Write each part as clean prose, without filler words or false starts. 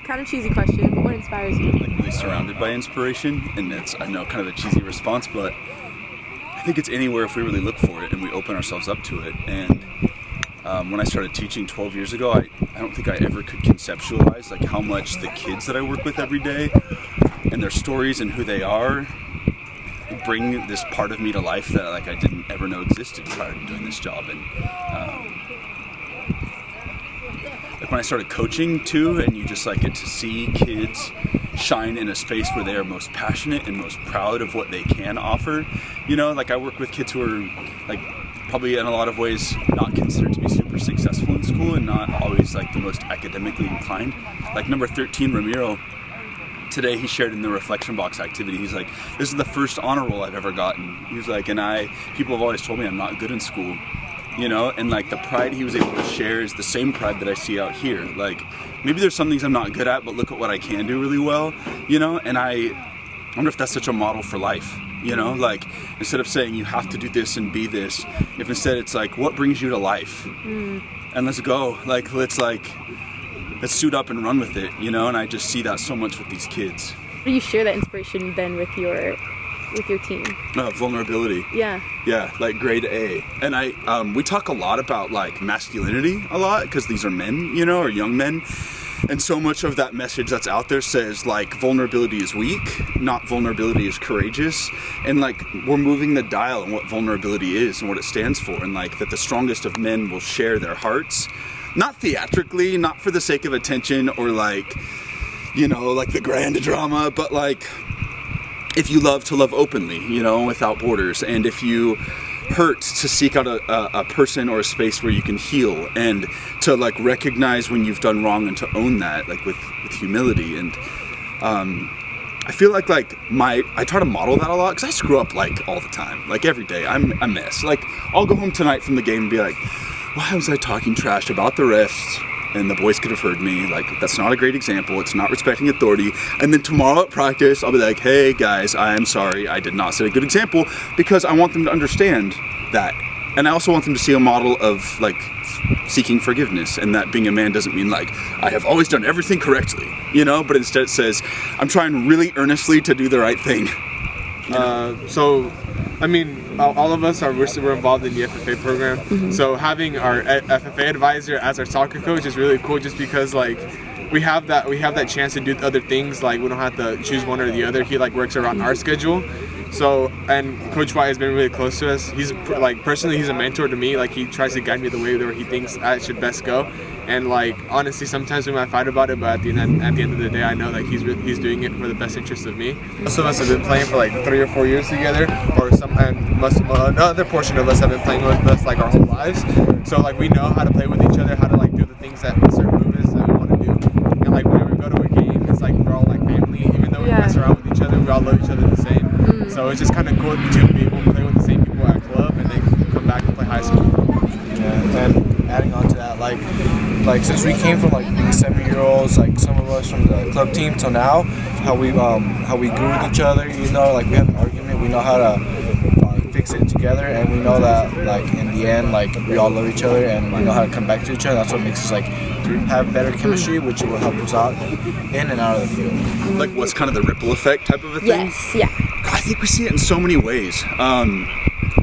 kind of cheesy question, but what inspires you? Like really surrounded by inspiration, and it's, I know, kind of a cheesy response, but I think it's anywhere if we really look for it and we open ourselves up to it. And when I started teaching 12 years ago, I don't think I ever could conceptualize like how much the kids that I work with every day and their stories and who they are bring this part of me to life that like I didn't ever know existed prior to doing this job. And like when I started coaching too, and you just like get to see kids shine in a space where they are most passionate and most proud of what they can offer. You know, like I work with kids who are like probably in a lot of ways not considered to be super successful in school and not always like the most academically inclined. Like number 13, Ramiro, today he shared in the reflection box activity, he's like, this is the first honor roll I've ever gotten. He's like, and people have always told me I'm not good in school, you know, and like the pride he was able to share is the same pride that I see out here. Like maybe there's some things I'm not good at, but look at what I can do really well, you know, and I wonder if that's such a model for life. You know, like instead of saying you have to do this and be this, if instead it's like, what brings you to life? And let's go. Like, let's suit up and run with it, you know? And I just see that so much with these kids. How do you share that inspiration then with your team? Vulnerability. Yeah. Yeah, like grade A. And we talk a lot about like masculinity a lot because these are men, you know, or young men. And so much of that message that's out there says like vulnerability is weak, not vulnerability is courageous. And like we're moving the dial on what vulnerability is and what it stands for. And like that the strongest of men will share their hearts, not theatrically, not for the sake of attention or like, you know, like the grand drama, but like if you love to love openly, you know, without borders. And if you hurt, to seek out a person or a space where you can heal and to like recognize when you've done wrong and to own that like with humility. And I feel like I try to model that a lot because I screw up like all the time, like every day I'm a mess. Like I'll go home tonight from the game and be like, why was I talking trash about the refs? And the boys could have heard me. Like, that's not a great example. It's not respecting authority. And then tomorrow at practice, I'll be like, hey guys, I am sorry. I did not set a good example, because I want them to understand that. And I also want them to see a model of like seeking forgiveness, and that being a man doesn't mean like, I have always done everything correctly, you know, but instead it says, I'm trying really earnestly to do the right thing. So, I mean, all of us we're involved in the FFA program. So having our FFA advisor as our soccer coach is really cool, just because like we have that chance to do other things. Like we don't have to choose one or the other. He like works around our schedule. So, and Coach White has been really close to us. He's like, personally, he's a mentor to me. Like he tries to guide me the way where he thinks I should best go. And like honestly, sometimes we might fight about it, but at the end of the day, I know that he's doing it for the best interest of me. Most of us have been playing for like 3 or 4 years together, another portion of us have been playing with us like our whole lives. So like we know how to play with each other, how to like do the things that certain movements that we want to do. And like whenever we go to a game, it's like we're all like family. Even though we mess around with each other, we all love each other the same. So it's just kind of cool to be able to play with the same people at club and then come back and play high school. Yeah, and adding on to that, like since we came from like being 7-year-olds, like some of us from the club team till now, how we grew with each other, you know, like we have an argument, we know how to fix it together, and we know that like in the end, like we all love each other and we know how to come back to each other. That's what makes us like have better chemistry, which will help us out in and out of the field. Like what's kind of the ripple effect type of a thing? Yes, yeah. I think we see it in so many ways. I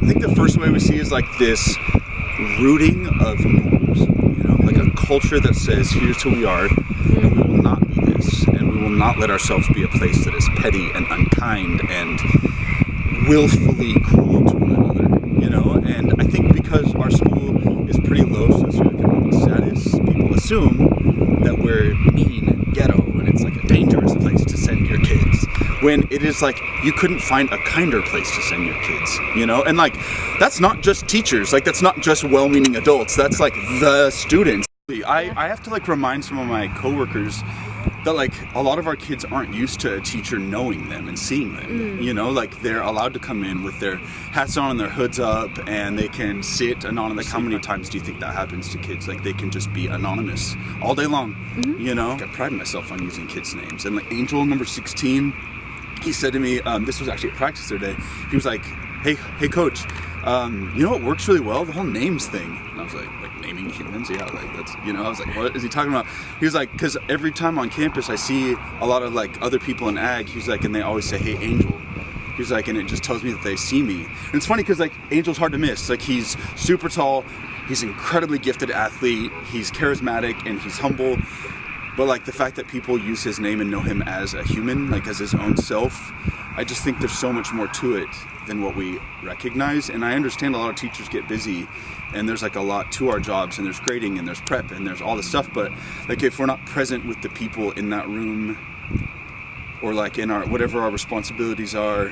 think the first way we see is like this rooting of norms, you know, like a culture that says here's who we are, and we will not be this, and we will not let ourselves be a place that is petty and unkind and willfully cruel to one another, you know. And I think because our school is pretty low socioeconomic status, people assume that we're mean and ghetto, and it's like a dangerous place to send your kids, when it is like you couldn't find a kinder place to send your kids, you know. And like that's not just teachers, like that's not just well-meaning adults, that's like the students. I have to like remind some of my coworkers that like a lot of our kids aren't used to a teacher knowing them and seeing them, you know, like they're allowed to come in with their hats on and their hoods up and they can sit anonymous. Like how many times do you think that happens to kids? Like they can just be anonymous all day long, you know. Like, I pride myself on using kids' names. And like Angel number 16, he said to me, this was actually at practice the other day, he was like, hey coach, You know what works really well? The whole names thing. And I was like naming humans? Yeah, like that's, you know, I was like, what is he talking about? He was like, because every time on campus I see a lot of like other people in ag, he's like, and they always say, hey, Angel. He's like, and it just tells me that they see me. And it's funny because like Angel's hard to miss. Like he's super tall, he's an incredibly gifted athlete, he's charismatic and he's humble. But like the fact that people use his name and know him as a human, like as his own self, I just think there's so much more to it than what we recognize. And I understand a lot of teachers get busy and there's like a lot to our jobs, and there's grading and there's prep and there's all this stuff. But like if we're not present with the people in that room or like in our, whatever our responsibilities are,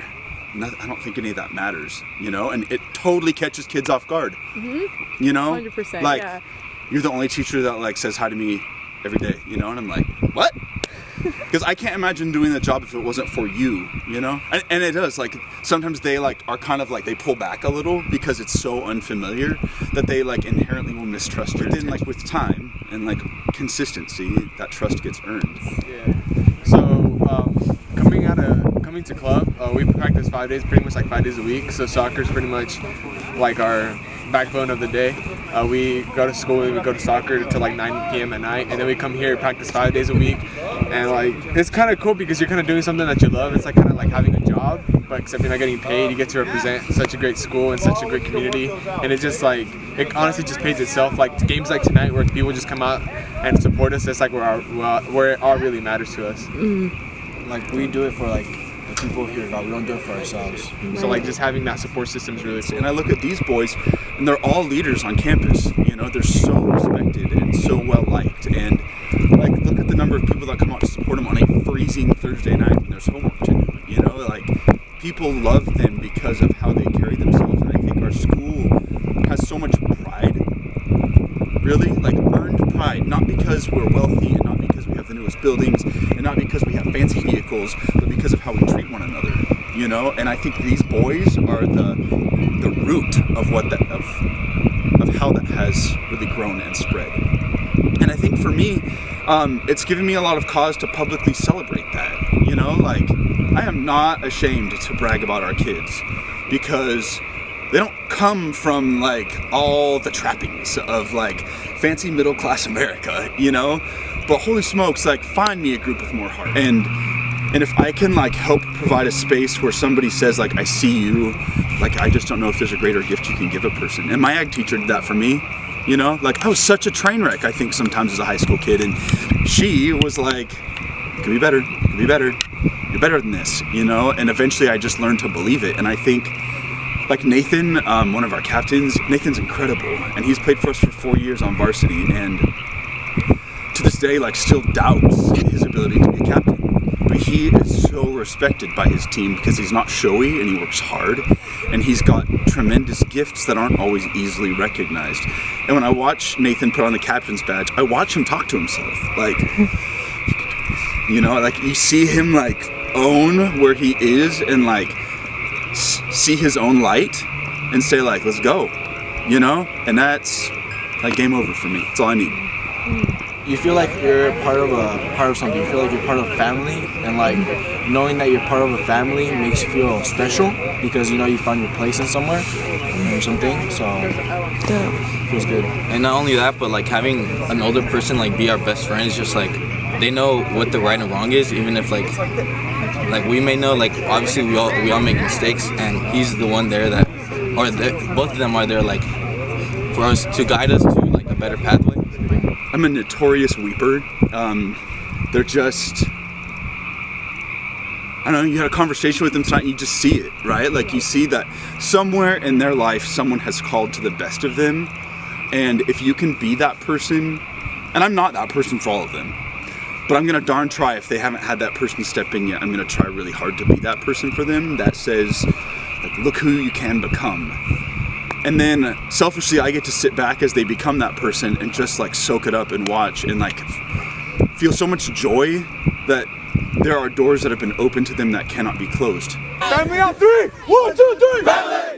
I don't think any of that matters, you know? And it totally catches kids off guard, you know? 100%, like, yeah. You're the only teacher that like says hi to me every day, you know? And I'm like, what? Because I can't imagine doing the job if it wasn't for you, you know? And it does, like, sometimes they like are kind of like, they pull back a little because it's so unfamiliar that they like inherently will mistrust you. But then like with time and like consistency, that trust gets earned. Yeah. So coming to club, we practice 5 days, pretty much like 5 days a week. So soccer's pretty much like our backbone of the day. We go to school, we go to soccer till like 9 p.m. at night, and then we come here, practice 5 days a week. And like, it's kind of cool because you're kind of doing something that you love. It's like kind of like having a job, but except you're not getting paid. You get to represent such a great school and such a great community, and it just like, it honestly just pays itself. Like games like tonight where people just come out and support us, that's like where it all really matters to us. Like we do it for like the people here, God. We don't do it for ourselves. So like just having that support system is really cool. And I look at these boys, and they're all leaders on campus. You know, they're so respected and so well liked. And like, look at the number of people that come out to support them on a freezing Thursday night when there's homework to do. You know, like people love them because of how they carry themselves. And I think our school has so much pride, really, like earned pride, not because we're wealthy and not because we have the newest buildings and not because we have fancy vehicles, but because of how we treat one another. You know, and I think these boys are the root of what that of how that has really grown and spread. And I think for me, it's given me a lot of cause to publicly celebrate that. You know, like I am not ashamed to brag about our kids because they don't come from like all the trappings of like fancy middle class America, you know. But holy smokes, like find me a group with more heart. And if I can like help provide a space where somebody says like, I see you, like I just don't know if there's a greater gift you can give a person. And my ag teacher did that for me, you know, like I was such a train wreck, I think sometimes as a high school kid. And she was like, you can be better, you can be better, you're better than this, you know. And eventually I just learned to believe it. And I think like Nathan, one of our captains, Nathan's incredible. And he's played for us for 4 years on varsity. And to this day, like still doubts his ability to be a captain. But he is so respected by his team because he's not showy and he works hard, and he's got tremendous gifts that aren't always easily recognized. And when I watch Nathan put on the captain's badge, I watch him talk to himself. Like, you know, like you see him like own where he is and like see his own light and say like, let's go, you know? And that's like game over for me. That's all I need. You feel like you're part of something. You feel like you're part of a family, and like knowing that you're part of a family makes you feel special because you know you found your place in somewhere or something. So it feels good. And not only that, but like having an older person like be our best friend is just like they know what the right and wrong is, even if like we may know, like obviously we all make mistakes, and he's the one there that, or both of them are there like for us to guide us to like a better pathway. I'm a notorious weeper. They're just, I don't know, you had a conversation with them tonight and you just see it, right? Like you see that somewhere in their life someone has called to the best of them, and if you can be that person, and I'm not that person for all of them, but I'm gonna darn try, if they haven't had that person step in yet, I'm gonna try really hard to be that person for them that says, like, look who you can become. And then selfishly, I get to sit back as they become that person and just like soak it up and watch and like feel so much joy that there are doors that have been opened to them that cannot be closed. Family on 3! 1, 2, 3! Family!